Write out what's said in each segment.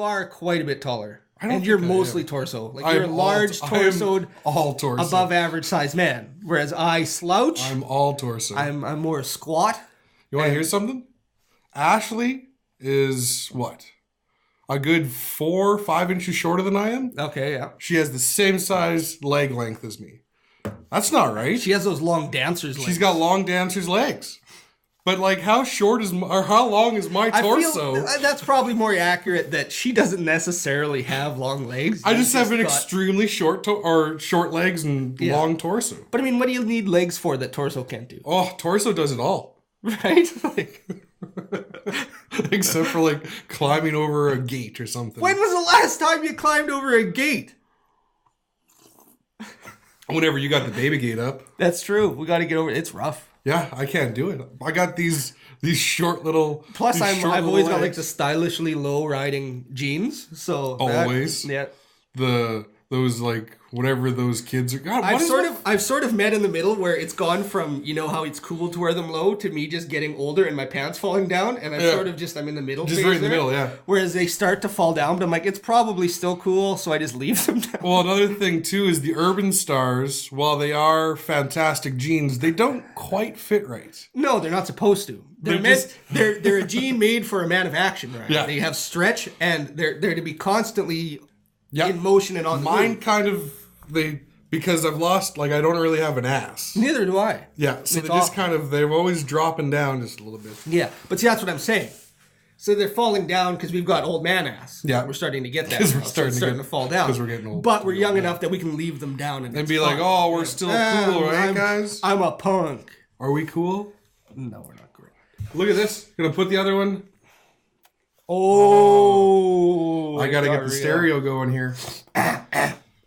You are quite a bit taller. I don't and you're think I mostly am. torso. Like you're a large I torsoed, am all torso. above average size man. Whereas I slouch. I'm all torso. I'm more squat. You want to hear something? Ashley is what? A good 4 or 5 inches shorter than I am. Okay, yeah. She has the same size leg length as me. That's not right. She has those long dancer's legs. She's got long dancer's legs. But like, how long is my torso? I feel that's probably more accurate. That she doesn't necessarily have long legs. I just have an extremely short short legs and long torso. But I mean, what do you need legs for that torso can't do? Oh, torso does it all. Right? Like, except for like climbing over a gate or something. when was the last time you climbed over a gate? Whenever you got the baby gate up. That's true. We got to get over it. It's rough. Yeah, I can't do it. I got these short little. Plus, I've always got like the stylishly low riding jeans. So always, those like whatever those kids are. God, I've sort of met in the middle where it's gone from, you know how it's cool to wear them low to me just getting older and my pants falling down, and I'm in the middle. Just right in the middle, yeah. Whereas they start to fall down, but I'm like, it's probably still cool, so I just leave them down. Well, another thing too is the Urban Stars, while they are fantastic jeans, they don't quite fit right. No, they're not supposed to. They're a jean made for a man of action, right? Yeah. They have stretch and they're to be constantly in motion and on the mine move. kind of because I've lost, like, I don't really have an ass. Neither do I. Yeah, so they're always dropping down just a little bit. Yeah, but see, that's what I'm saying. So they're falling down because we've got old man ass. Yeah. We're starting to get that. Because we're starting to fall down. Because we're getting old. But we're young enough that we can leave them down and be like, oh, we're still cool, right, guys? I'm a punk. Are we cool? No, we're not great. Look at this. Gonna put the other one. Oh. I gotta get the stereo going here.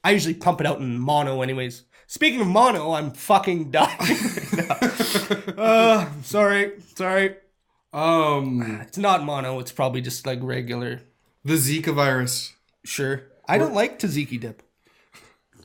I usually pump it out in mono anyways. Speaking of mono, I'm fucking dying. Sorry. It's not mono. It's probably just like regular. The Zika virus. Sure. I don't like tzatziki dip.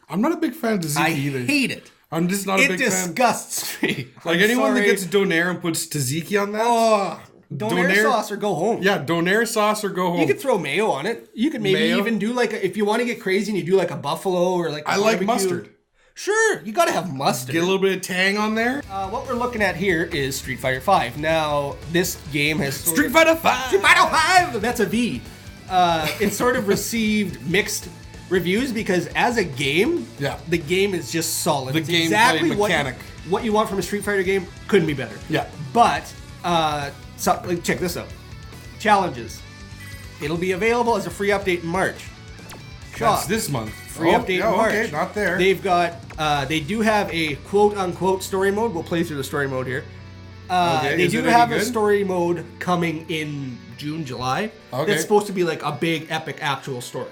I'm not a big fan of tzatziki either. I hate it. I'm just not a big fan. It disgusts me. Like anyone that gets donair and puts tzatziki on that. Oh, donair sauce or go home. Yeah, donair sauce or go home. You could throw mayo on it. You could maybe even do like, if you want to get crazy and you do like a buffalo or like a I barbecue. like mustard. Sure, you gotta have mustard. Get a little bit of tang on there. What we're looking at here is Street Fighter V. Now, this game has... Street Fighter V! Street Fighter V! That's a V. It sort of received mixed reviews because as a game, the game is just solid. The gameplay mechanic. What you want from a Street Fighter game couldn't be better. Yeah. But, check this out. Challenges. It'll be available as a free update in March. That's this month. Free update in March. Okay, not there. They've got, they do have a quote-unquote story mode. We'll play through the story mode here. They do have a story mode coming in June, July. Okay. That's supposed to be like a big, epic, actual story.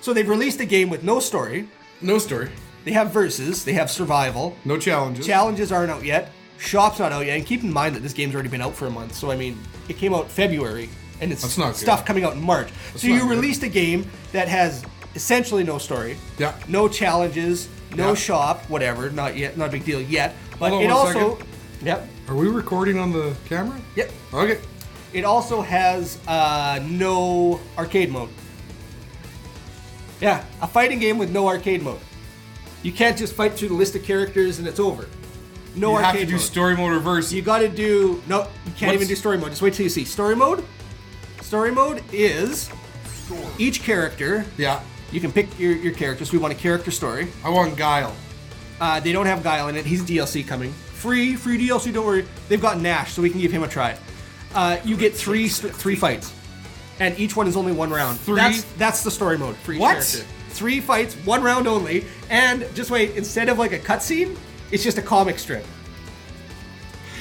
So they've released a game with no story. No story. They have versus. They have survival. No challenges. Challenges aren't out yet. Shop's not out yet. And keep in mind that this game's already been out for a month. So, I mean, it came out February. And it's stuff coming out in March. So you released a game that has essentially no story. Yeah. No challenges. No shop. Whatever. Not yet. Not a big deal yet. But Hold on it also... second. Yep. Are we recording on the camera? Yep. Okay. It also has no arcade mode. Yeah, a fighting game with no arcade mode. You can't just fight through the list of characters and it's over. No arcade mode. You have to do story mode reverse. You got to do... No, you can't even do story mode. Just wait till you see. Story mode? Story mode is each character... Yeah. You can pick your characters. We want a character story. I want Guile. They don't have Guile in it. He's DLC coming. Free DLC, don't worry. They've got Nash, so we can give him a try. You get three fights. And each one is only one round. That's the story mode for each character. 3 fights, 1 round only. And just wait, instead of like a cutscene, it's just a comic strip.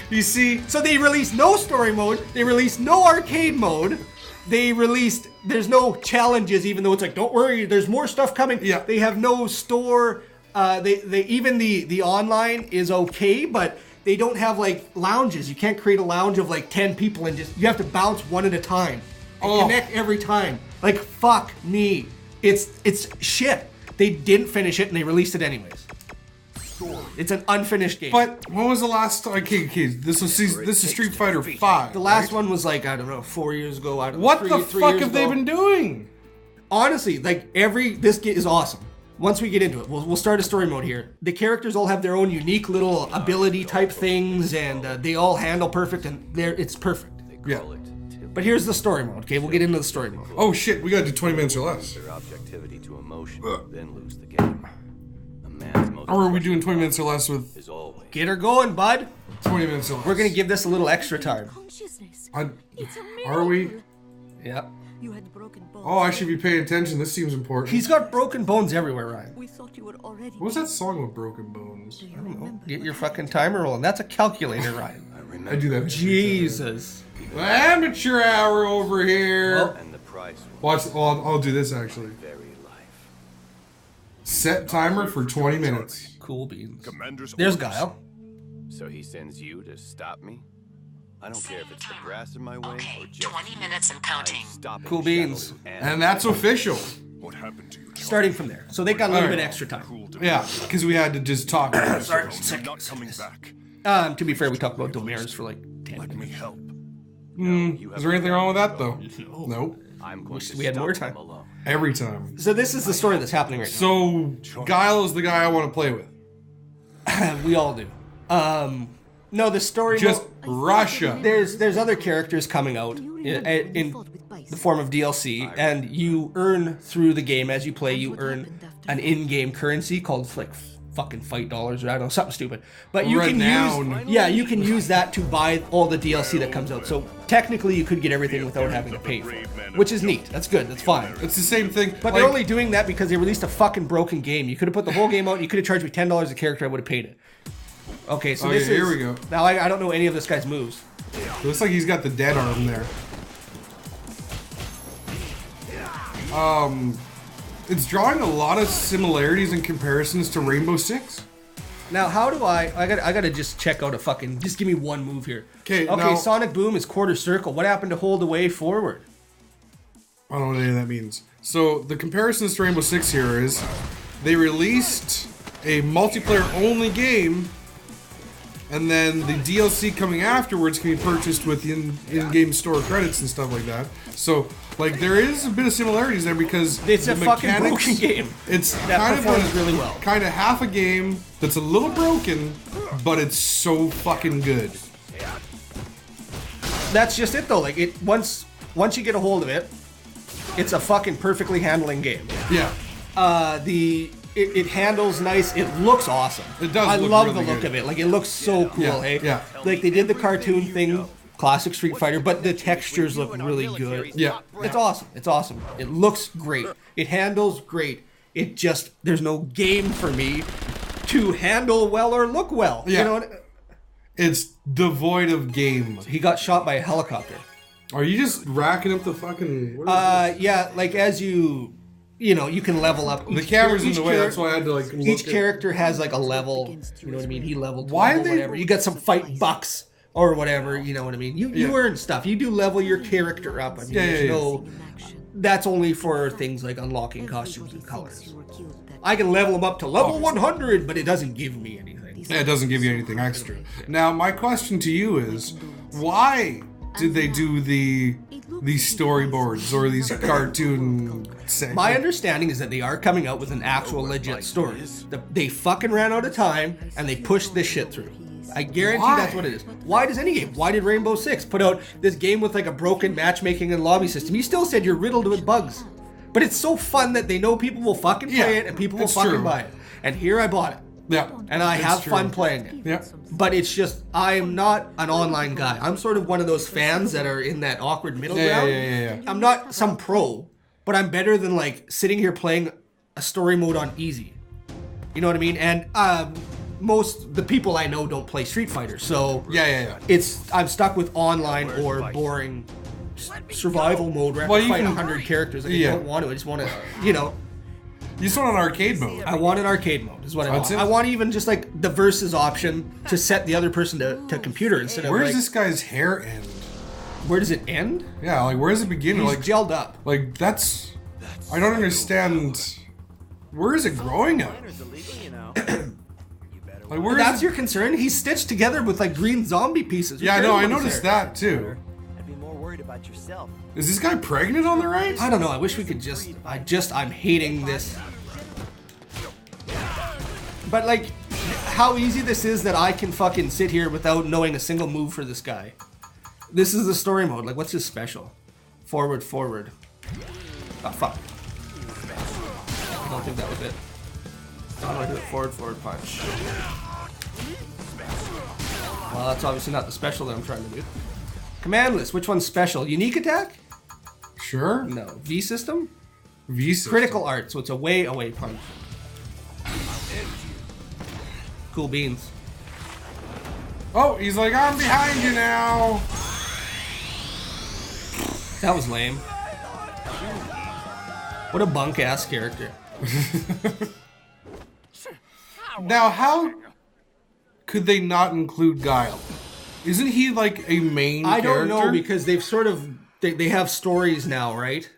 You see? So they released no story mode. They released no arcade mode. They released, there's no challenges, even though it's like, don't worry, there's more stuff coming. Yeah. They have no store. They even the online is okay, but they don't have like lounges. You can't create a lounge of like 10 people and you have to bounce one at a time. And connect every time. Like, fuck me. It's shit. They didn't finish it and they released it anyways. It's an unfinished game. But when was the last? Okay, this is Street Fighter V. The last one was like, I don't know, 4 years ago. What the fuck have they been doing? honestly, like this is awesome. Once we get into it, we'll start a story mode here. The characters all have their own unique little ability type things, and they all handle perfect, and it's perfect. Yeah. But here's the story mode. Okay, we'll get into the story mode. Oh shit, we gotta do 20 minutes or less. Their objectivity to emotion, then lose the game. A man's most Or are we doing 20 minutes or less with is always Get her going, bud. 20 minutes or less? We're gonna give this a little extra time. Consciousness. I- It's a are we? miracle. Yep. You had broken bones. Oh, I should be paying attention. This seems important. He's got broken bones everywhere, Ryan. We thought you were already. What was that song with broken bones? Do you remember? Get your fucking timer rolling. That's a calculator, Ryan. I do that. Jesus. Amateur hour over here. and the price was Watch. I'll do this actually. very life. Set timer for 20 minutes. Cool beans. Commander's There's orders. Guile. So he sends you to stop me? I don't care if it's the grass in my way Okay, or just 20 minutes and counting. stopping Cool Shadow beans. And that's official. What happened to you, Charlie? Starting from there. So they got a little Alright. bit extra time. Cool to Yeah, because we had to just talk. Sorry. You're not coming back. To be fair, we talked about Domares for like 10 Let me minutes. help. Is there anything wrong with that though? Nope. I'm going Wish to we had stop more him time. alone. Every time. So this is the story that's happening right So Guile is the guy I want to play with. now. We all do. No, the story. Just mode- Russia. there's other characters coming out in the form of DLC, and you earn through the game as you play. You earn an in-game currency called like fucking fight dollars or I don't know, something stupid. But you Renown. can use you can use that to buy all the DLC that comes out. So technically, you could get everything without having to pay for it, which is neat. That's good. That's fine. It's the same thing. But they're only doing that because they released a fucking broken game. You could have put the whole game out. You could have charged me $10 a character. I would have paid it. Okay, so Okay, this here is, we go. Now I don't know any of this guy's moves. Looks like he's got the dead arm there. It's drawing a lot of similarities and comparisons to Rainbow Six. Now, how do I gotta just check out just give me one move here. 'Kay, Okay, now- Sonic Boom is quarter circle. What happened to hold away forward? I don't know what any of that means. So the comparisons to Rainbow Six here is they released a multiplayer only game, and then the DLC coming afterwards can be purchased with the in-game store credits and stuff like that. So like there is a bit of similarities there because It's the a fucking mechanics- broken game. It's That kind performs of really well. kind of half a game that's a little broken, but it's so fucking good. That's just it though. Like once you get a hold of it, it's a fucking perfectly handling game. Yeah. It handles nice. It looks awesome. It does I look love really the look good. of it. Like it looks so cool. Yeah, Hey, yeah. Like they did the cartoon thing, classic Street Fighter, but the textures look really good. Yeah. It's awesome. It's awesome. It looks great. It handles great. It just there's no game for me to handle well or look well. Yeah. You know what? It's devoid of game. He got shot by a helicopter. Are you just racking up the fucking? What is Yeah, like as you can level up. the camera's in the way. That's why I had to like. Each look at- character has like a level. You know what I mean? He leveled. Why 12 or they- whatever? You got some fight bucks or whatever. You know what I mean? You Yeah. earn stuff. You do level your character up. I mean, Yeah, there's yeah, no. That's only for things like unlocking costumes and colors. I can level them up to level 100, but it doesn't give me anything. Yeah, it doesn't give you anything extra. Now, my question to you is, why did they do these storyboards or these cartoon segments? My understanding is that they are coming out with an actual legit story. They fucking ran out of time and they pushed this shit through. I guarantee Why? that's what it is. Why does any game? Why did Rainbow Six put out this game with like a broken matchmaking and lobby system? You still said you're riddled with bugs. But it's so fun that they know people will fucking play Yeah, it and people will it's fucking true. buy it. And here I bought it. Yeah, And I it's have true. fun playing it. Yeah. But it's just, I'm not an online guy. I'm sort of one of those fans that are in that awkward middle Yeah, ground. yeah. I'm not some pro, but I'm better than like sitting here playing a story mode on easy. You know what I mean? And most the people I know don't play Street Fighter, so Yeah. I'm stuck with online or boring survival mode where I Well, have to you fight can- 100 characters. I yeah. don't want to. I just want to, You just want an arcade mode. I want an arcade mode. Is what I want. That's it. I want even just like the versus option to set the other person to computer instead of Where like, does this guy's hair end? where does it end? Yeah, like where does it begin? He's Like, gelled up. like that's. I don't understand. Where is it growing at? Like where is That's it? your concern? He's stitched together with like green zombie pieces. Who Yeah, I cares know. I about his noticed hair? that too. I'd be more worried about yourself. Is this guy pregnant on the right? I don't know. I wish we could just... I'm hating this. But, like, how easy this is that I can fucking sit here without knowing a single move for this guy. This is the story mode. Like, what's his special? Forward, forward. Oh, fuck. I don't think that was it. How do I do it? Forward, forward punch. Well, that's obviously not the special that I'm trying to do. Command list. Which one's special? Unique attack? Sure. No. V system? V system. Critical art, so it's a way away punch. Cool beans. Oh, he's like, I'm behind you now. That was lame. What a bunk ass character. Now, how could they not include Guile? Isn't he like a main I character? don't know because they've sort of they have stories now, right?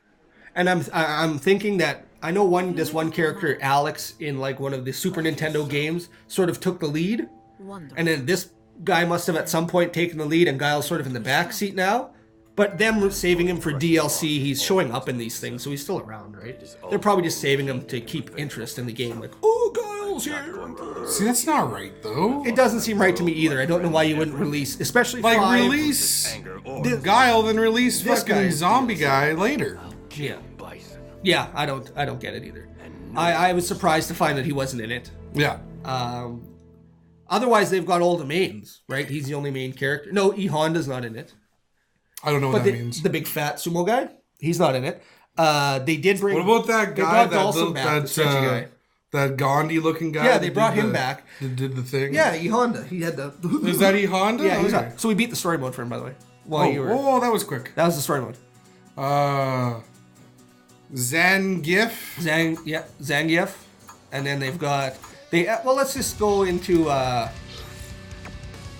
And I'm thinking that I know this one character, Alex, in like one of the Super Nintendo games, sort of took the lead, Wonderful. and then this guy must have at some point taken the lead, and Guile's sort of in the back seat now. But them saving him for DLC, he's showing up in these things, so he's still around, right? They're probably just saving him to keep interest in the game, like, oh, Guile's here. See, that's not right though. It doesn't seem right to me either. I don't know why you wouldn't release, especially Like 5. release Guile, then release This fucking guy. zombie guy later. Yeah. Yeah, I don't get it either. I was surprised to find that he wasn't in it. Yeah. Otherwise, they've got all the mains, right? He's the only main character. No, E Honda's not in it. I don't know what But that means. the big fat sumo guy, he's not in it. They did bring. What about that they guy, brought Dawson back, the stretchy guy. that Gandhi looking guy? Yeah, they that brought did him the- back. That did the thing? Yeah, E Honda. He had the. Is that E Honda? Yeah, he's Okay. not. So we beat the story mode for him, by the way. While Oh, you were. oh, that was quick. That was the story mode. Zangief. Zangief, and then they've got well, let's just go into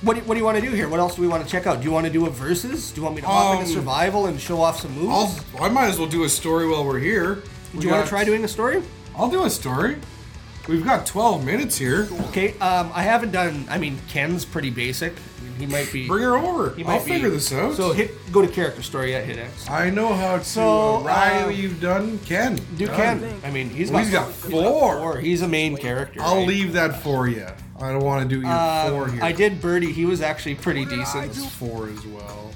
what do you want to do here? What else do we want to check out? Do you want to do a versus? Do you want me to hop into survival and show off some moves? I might as well do a story while we're here. Do you want to try doing a story? I'll do a story. We've got 12 minutes here. Okay, I haven't done. I mean, Ken's pretty basic. I mean, he might be. Bring her over. He I'll might be- figure this out. So go to character story. Yeah, hit X. I know how to. So, Riley, you've done Ken. Do Done. Ken. I mean, he's Well, got, he's got he's four. He's a main character. I'll right? leave that for you. I don't want to do your 4 here. I did Birdie. He was actually pretty decent. It's 4 as well.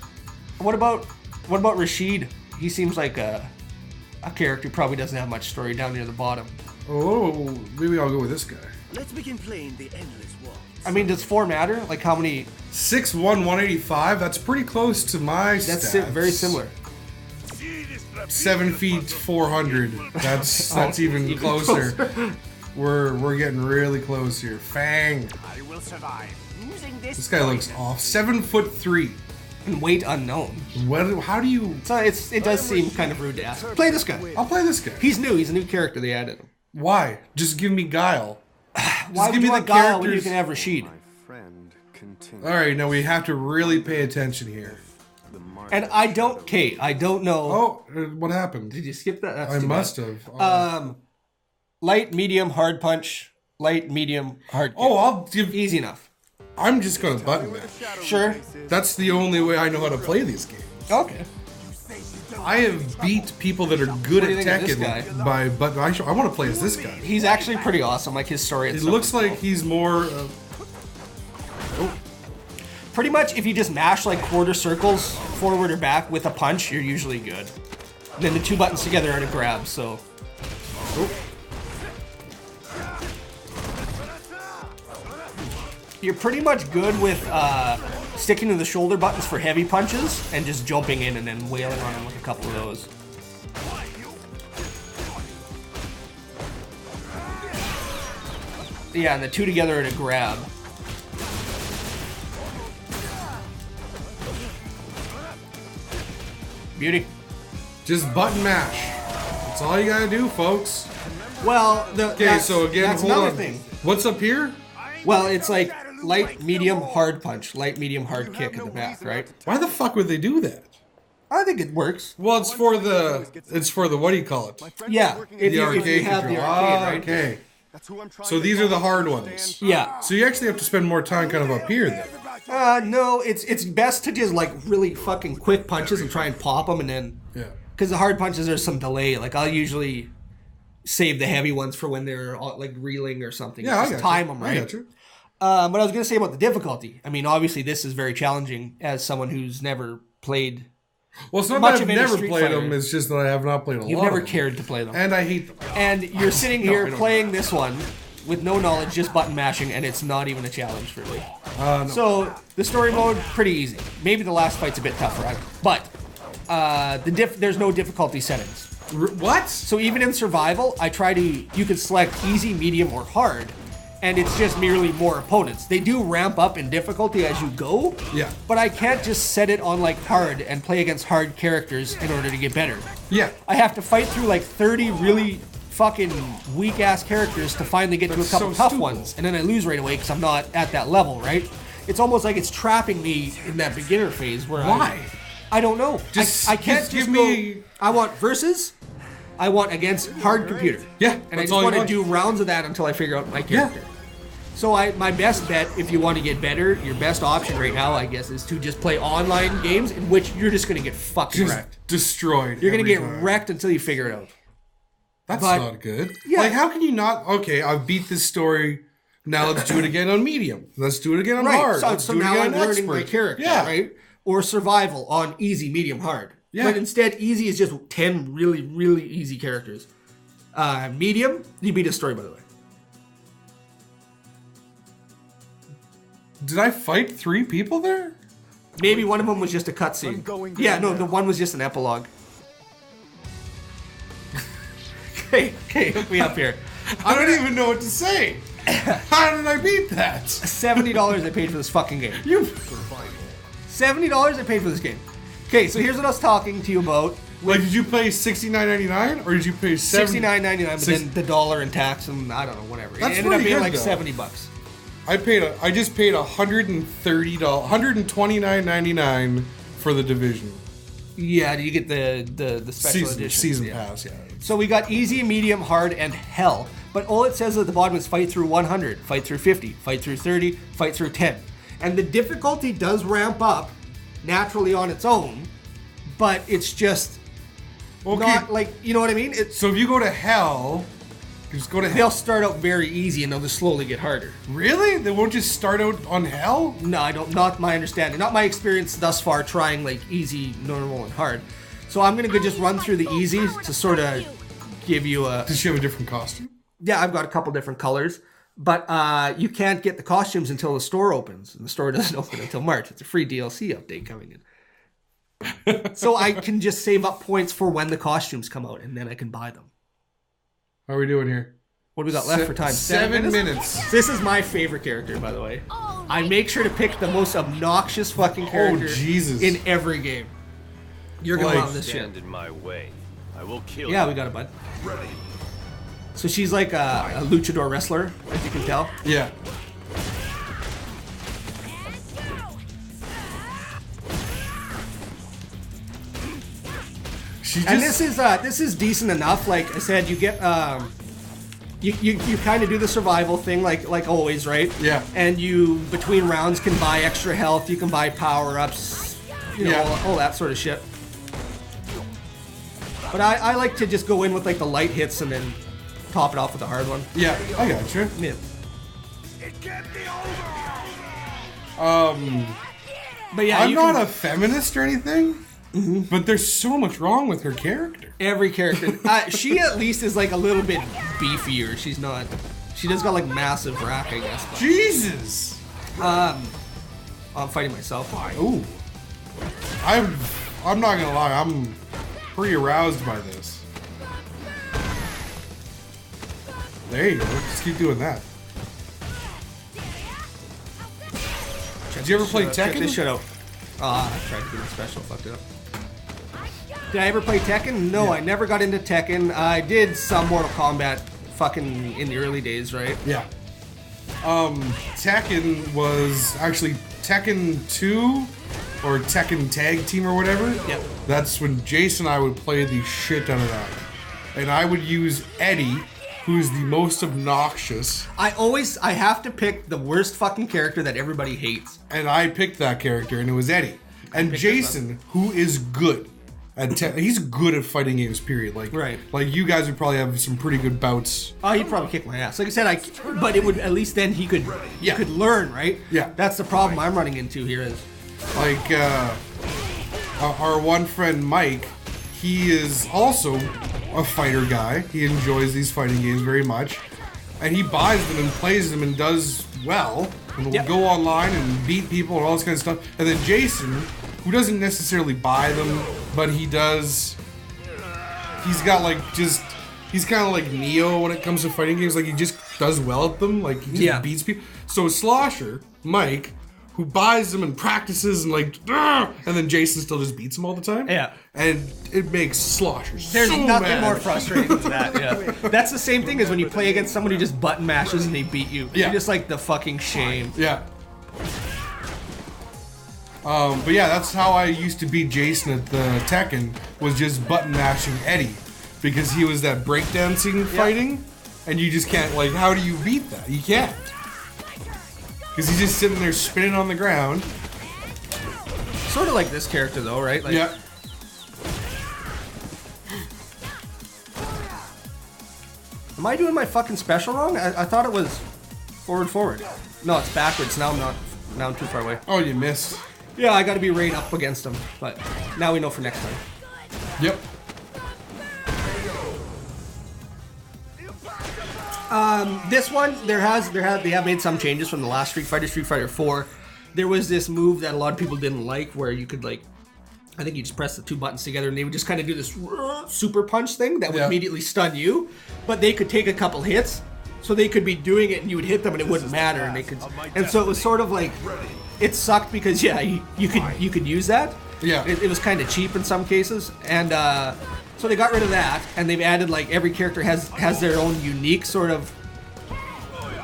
What about Rashid? He seems like a character who probably doesn't have much story down near the bottom. Oh, maybe I'll go with this guy. Let's begin playing the endless waltz. I mean, does 4 matter? Like how many? 6'1", 185. That's pretty close to my That's stats. very similar. 7 feet 400. That's even closer. We're getting really close here. Fang. I will survive. Using This guy looks off. 7'3". And weight unknown. What? How do you? So it does seem kind of rude to ask. Play this guy. I'll play this guy. He's new. He's a new character they added him. Why? Just give me Guile. Why give would me you want the Guile when you characters. can have Rashid? Friend, continue. All right, now we have to really pay attention here. And I don't know. Oh, what happened? Did you skip that? That's I too must bad. have. Light, medium, hard punch. Light, medium, hard kick. Oh, I'll give. Easy enough. I'm just gonna button that. Sure. That's the only way I know how to play these games. Okay. I have beat people that are good What do you at think of this Tekken by, but I want to play as this guy. He's actually pretty awesome. Like his story. It itself. looks like he's more. Pretty much, if you just mash like quarter circles forward or back with a punch, you're usually good. Then the 2 buttons together are to grab. So. You're pretty much good with sticking to the shoulder buttons for heavy punches and just jumping in and then wailing on him with a couple of those. Yeah, and the 2 together are to grab. Beauty. Just button mash. That's all you gotta do, folks. Well, Okay, so again, that's hold another on. thing. What's up here? Well, it's like light, medium, hard punch, light, medium, hard kick at the back, right? Why the fuck would they do that? I think it works. Well, it's for the what do you call it? Yeah, if The you arcade have the control. arcade, Ah, right? okay. That's who I'm trying So to these are the find. hard ones. Yeah. So you actually have to spend more time kind of up here then. No, it's best to just like really fucking quick punches and try and pop them and then because the hard punches there's some delay. Like I'll usually save the heavy ones for when they're like reeling or something. Yeah, just time them right. I got you. But I was gonna say about the difficulty. I mean, obviously this is very challenging as someone who's never played. Well, it's not much that I've of any never Street played Fighter. them. It's just that I have not played a lot. You've never of them. cared to play them, And I hate them. and you're sitting No, I here don't. playing this one with no knowledge, just button mashing, and it's not even a challenge for me. No. So the story mode pretty easy. Maybe the last fight's a bit tougher, but there's no difficulty settings. What? So even in survival, you can select easy, medium, or hard, and it's just merely more opponents. They do ramp up in difficulty as you go, Yeah. but I can't just set it on like hard and play against hard characters in order to get better. Yeah. I have to fight through like 30 really fucking weak ass characters to finally get to a That's couple so tough stupid. ones, and then I lose right away because I'm not at that level, right? It's almost like it's trapping me in that beginner phase where Why? I don't know. Just- I can't just just give go, me- I want versus. I want against hard computer. Yeah, And I that's just all you want to want. do rounds of that until I figure out my character. So my best bet, if you want to get better, your best option right now, I guess, is to just play online games in which you're just going to get fucking Just wrecked. destroyed. You're going to every get time. wrecked until you figure it out. That's but- not good. Yeah. Like, how can you not? Okay, I've beat this story. Now let's do it again on medium. Let's do it again on hard. So, Let's so do it now again I'm on learning my expert. character, Yeah. right? Or survival on easy, medium, hard. Yeah. But instead, easy is just 10 really, really easy characters. Medium, you beat a story, by the way. Did I fight 3 people there? Maybe one of them was just a cutscene. I'm going Yeah, there no, now. the one was just an epilogue. Okay, hook me up here. I don't even know what to say. How did I beat that? $70 I paid for this fucking game. $70 I paid for this game. Okay, so here's what I was talking to you about. Like, did you pay $69.99 or did you pay $69.99, but then the dollar in tax and I don't know, whatever. That's it ended up pretty being good, like though. $70. I just paid $130, $129.99 for the division. Yeah, you get the special edition. Season yeah. pass, yeah. So we got easy, medium, hard, and hell. But all it says at the bottom is fight through 100, fight through 50, fight through 30, fight through 10. And the difficulty does ramp up naturally on its own, but it's just not like, you know what I mean? So if you go to hell, just go to They'll hell. start out very easy and they'll just slowly get harder. Really? They won't just start out on hell? No, I don't. Not my understanding. Not my experience thus far trying like easy, normal, and hard. So I'm gonna go just run through the easy to sort of give you a. Does she have a different costume? Yeah, I've got a couple different colors, but you can't get the costumes until the store opens, and the store doesn't open until March. It's a free DLC update coming in. So I can just save up points for when the costumes come out, and then I can buy them. How are we doing here? What do we got left for time? 7 minutes. This is my favorite character, by the way. I make sure to pick the most obnoxious fucking character Jesus. in every game. You're gonna Like, love this shit. Stand in my way. I will kill Yeah, you. we got it, bud. So she's like a luchador wrestler, as you can tell. Yeah. She just, And this is decent enough. Like I said, you get you kind of do the survival thing like always, right? Yeah. And you between rounds can buy extra health. You can buy power ups. You know, Yeah. all that sort of shit. But I like to just go in with like the light hits and then top it off with a hard one. yeah, I got you. Yeah. But yeah, I'm you not can- a feminist or anything, but there's so much wrong with her character. every character. She at least is like a little bit beefier. She's not. She does got like massive rack, I guess. But, Jesus. I'm fighting myself. Ooh. I'm not gonna lie, I'm pretty aroused by this. There you go. Just keep doing that. Did you ever play Check this Tekken? shit out. I tried to do the special, fucked it up. Did I ever play Tekken? No, I never got into Tekken. I did some Mortal Kombat fucking in the early days, right? Yeah. Tekken was actually Tekken 2 or Tekken Tag Team or whatever. Yep. That's when Jason and I would play the shit out of that. And I would use Eddie, who's the most obnoxious, I have to pick the worst fucking character that everybody hates. and I picked that character, and it was Eddie. And picked Jason, who is good. He's good at fighting games, period. Like, Right. like you guys would probably have some pretty good bouts. Oh, he'd probably kick my ass. Like I said, but it would at least then he could learn, right? Yeah. That's the problem I'm running into here is. Like, our one friend Mike, he is also a fighter guy. He enjoys these fighting games very much. And he buys them and plays them and does well. And will go online and beat people and all this kind of stuff. And then Jason, who doesn't necessarily buy them, but he does. He's got like he's kind of like Neo when it comes to fighting games. Like he just does well at them. Like he just beats people. So Slosher, Mike, who buys them and practices and like, and then Jason still just beats him all the time. Yeah. And it makes Slosher There's so nothing mad. more frustrating than that, yeah. That's the same thing as when you play against someone who just button mashes and they beat you. Yeah. You're just like the fucking shame. Yeah. But yeah, that's how I used to beat Jason at the Tekken, was just button mashing Eddie. Because he was that breakdancing fighting, and you just can't, like, how do you beat that? You can't. Because he's just sitting there spinning on the ground. Sort of like this character though, right? Like, Yeah. Am I doing my fucking special wrong? I thought it was forward. No, it's backwards. Now I'm too far away. Oh, you missed. Yeah, I gotta be right up against him. But now we know for next time. Yep. This one, they have made some changes from the last Street Fighter 4. There was this move that a lot of people didn't like, where you could like, I think you just press the two buttons together and they would just kind of do this super punch thing that would immediately stun you. But they could take a couple hits, so they could be doing it and you would hit them and it wouldn't matter. And so it was sort of like, it sucked because you could use that. Yeah. It was kind of cheap in some cases, and so they got rid of that, and they've added like every character has their own unique sort of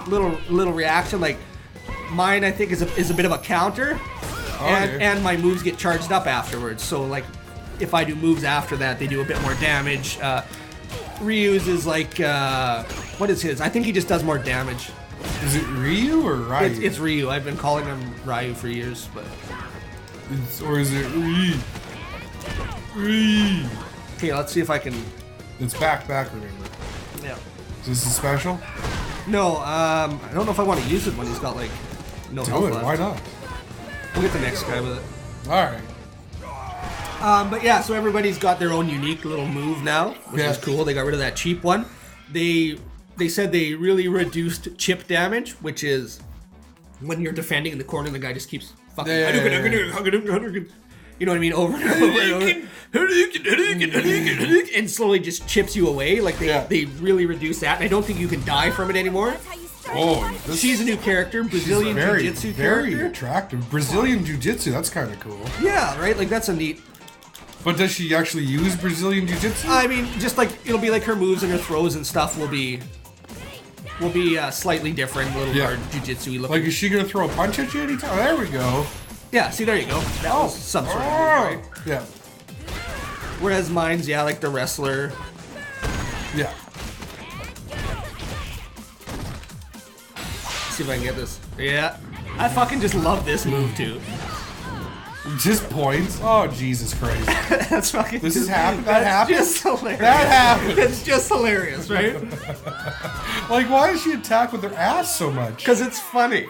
little reaction. Like mine, I think is a bit of a counter, and my moves get charged up afterwards. So like if I do moves after that, they do a bit more damage. Ryu's is like what is his? I think he just does more damage. Is it Ryu or Ryu? It's Ryu. I've been calling him Ryu for years, but. Or is it Ryu? Ryu. Okay, let's see if I can. It's back, remember. Yeah. Is this a special? No, I don't know if I want to use it when he's got like no Do health it, left. why not? We'll get the next guy with it. Alright. But yeah, so everybody's got their own unique little move now, which is cool. They got rid of that cheap one. They said they really reduced chip damage, which is when you're defending in the corner, the guy just keeps fucking you know what I mean, over and over and over, and slowly just chips you away. Like they really reduce that, and I don't think you can die from it anymore. Oh, She's a new character, Brazilian Jiu-Jitsu very character. attractive. Brazilian Jiu-Jitsu, that's kind of cool. Yeah, right. Like that's a neat. But does she actually use Brazilian Jiu-Jitsu? I mean, just like it'll be like her moves and her throws and stuff will be slightly different, a little more jiu-jitsu-y looking. Like, is she gonna throw a punch at you anytime? There we go. Yeah, see, there you go. That was some sort of move, right? Yeah. Whereas mine's, like the wrestler. Yeah. See if I can get this. Yeah. I fucking just love this move, too. Just points? Oh, Jesus Christ. That's fucking... This has happened? That happened? Just hilarious. That happened. It's just hilarious, right? Like, why does she attack with her ass so much? Because it's funny.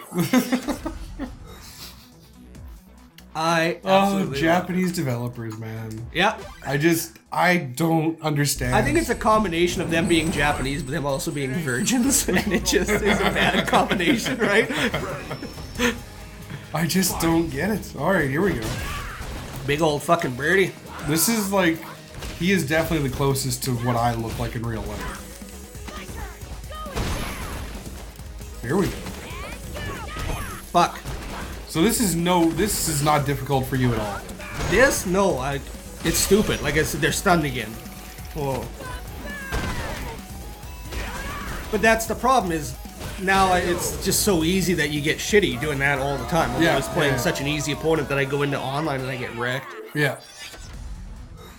Japanese developers, man. Yeah. I don't understand. I think it's a combination of them being Japanese, but them also being virgins, and it just is a bad combination, right? I just don't get it. Alright, here we go. Big old fucking birdie. This is like, he is definitely the closest to what I look like in real life. Here we go. Fuck. So this is not difficult for you at all. This? No, it's stupid. Like I said, they're stunned again. Whoa. But that's the problem is, now it's just so easy that you get shitty doing that all the time. I'm always playing such an easy opponent that I go into online and I get wrecked. Yeah.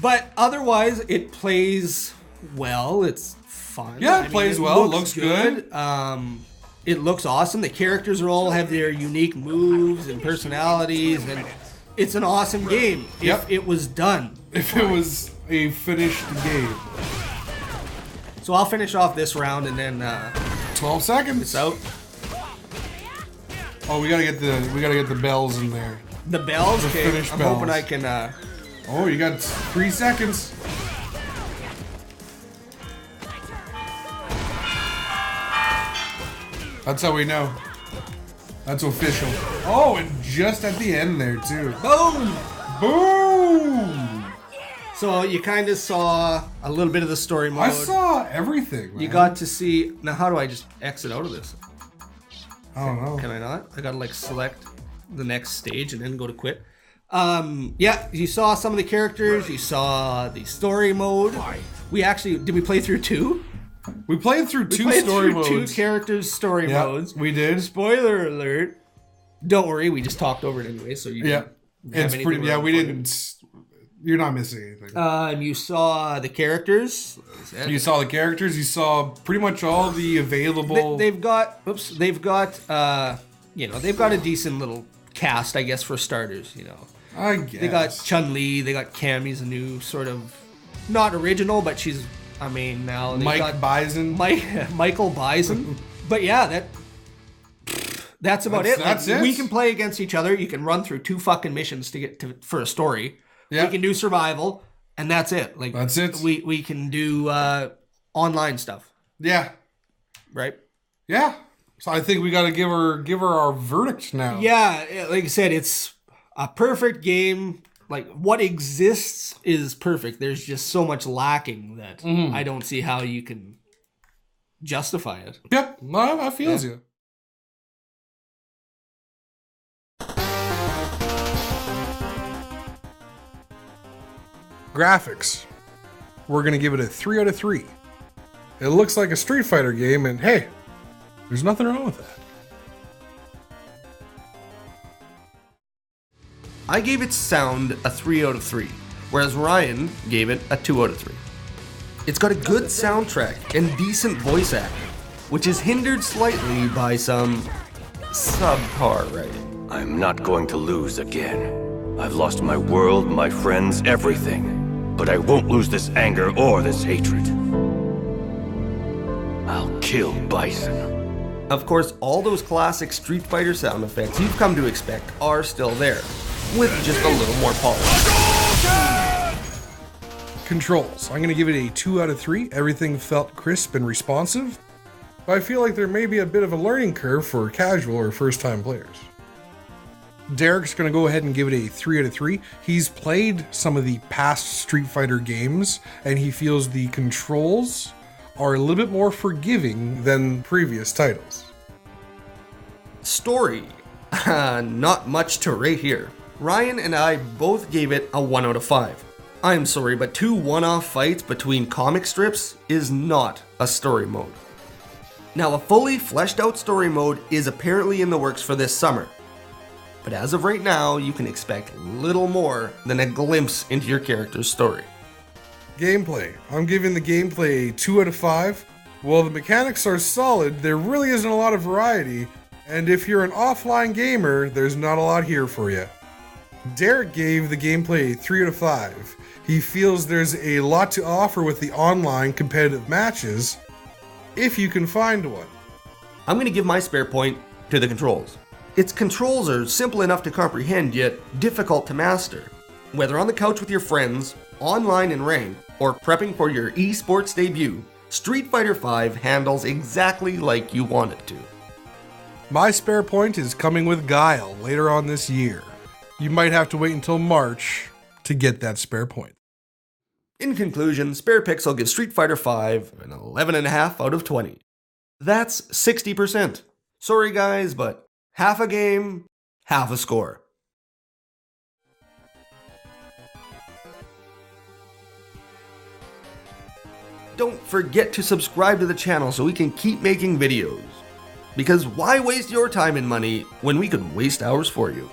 But otherwise, it plays well. It's fun. Yeah, it plays well. It looks good. It looks awesome. The characters all have their unique moves and personalities, and It's an awesome game if Yep. it was done. If it was a finished game. So I'll finish off this round and then 12 seconds. it's out. Oh, we gotta get the bells in there. The bells? The Okay, finished I'm bells. hoping I can... Oh, you got 3 seconds. That's how we know. That's official. Oh, and just at the end there, too. Boom! Boom! So you kind of saw a little bit of the story mode. I saw everything, man. You got to see... Now, how do I just exit out of this? I don't know. Can I not? I gotta like select the next stage and then go to quit. Yeah, you saw some of the characters. You saw the story mode. We actually... Did we play through 2? We played through two Played story through modes. 2 characters' story Yeah, modes. we did. Spoiler alert. Don't worry, we just talked over it anyway, so you Yeah. didn't have It's anything pretty... Yeah, wrong we for you. didn't... You're not missing anything. You saw the characters. You saw the characters. You saw pretty much all the available... They've got they've got a decent little cast, I guess, for starters, you know. I guess. They got Chun-Li, they got Cammy's a new sort of not original, but she's I mean now they got Bison. Michael Bison. But yeah, that's about it. That's Like, it. We can play against each other. You can run through 2 fucking missions to get to for a story. Yeah. We can do survival, and that's it. Like That's it. We can do online stuff, Yeah. right? Yeah. So I think we got to give her our verdict now. Yeah, like I said, it's a perfect game. Like what exists is perfect. There's just so much lacking that I don't see how you can justify it. Yep. No, I feels you. Graphics. We're going to give it a 3 out of 3. It looks like a Street Fighter game, and hey, there's nothing wrong with that. I gave its sound a 3 out of 3, whereas Ryan gave it a 2 out of 3. It's got a good soundtrack and decent voice acting, which is hindered slightly by some subpar writing. I'm not going to lose again. I've lost my world, my friends, everything. But I won't lose this anger or this hatred. I'll kill Bison. Of course, all those classic Street Fighter sound effects you've come to expect are still there, with just a little more polish. Controls. I'm going to give it a 2 out of 3. Everything felt crisp and responsive, but I feel like there may be a bit of a learning curve for casual or first-time players. Derek's going to go ahead and give it a 3 out of 3. He's played some of the past Street Fighter games, and he feels the controls are a little bit more forgiving than previous titles. Story. Not much to rate here. Ryan and I both gave it a 1 out of 5. I'm sorry, but 2 one-off fights between comic strips is not a story mode. Now, a fully fleshed out story mode is apparently in the works for this summer. But as of right now, you can expect little more than a glimpse into your character's story. Gameplay. I'm giving the gameplay a 2 out of 5. While the mechanics are solid, there really isn't a lot of variety, and if you're an offline gamer, there's not a lot here for you. Derek gave the gameplay a 3 out of 5. He feels there's a lot to offer with the online competitive matches, if you can find one. I'm going to give my spare point to the controls. Its controls are simple enough to comprehend, yet difficult to master. Whether on the couch with your friends, online in ranked, or prepping for your esports debut, Street Fighter V handles exactly like you want it to. My spare point is coming with Guile later on this year. You might have to wait until March to get that spare point. In conclusion, SparePixel gives Street Fighter V an 11.5 out of 20. That's 60%. Sorry guys, but half a game, half a score. Don't forget to subscribe to the channel so we can keep making videos. Because why waste your time and money when we could waste ours for you?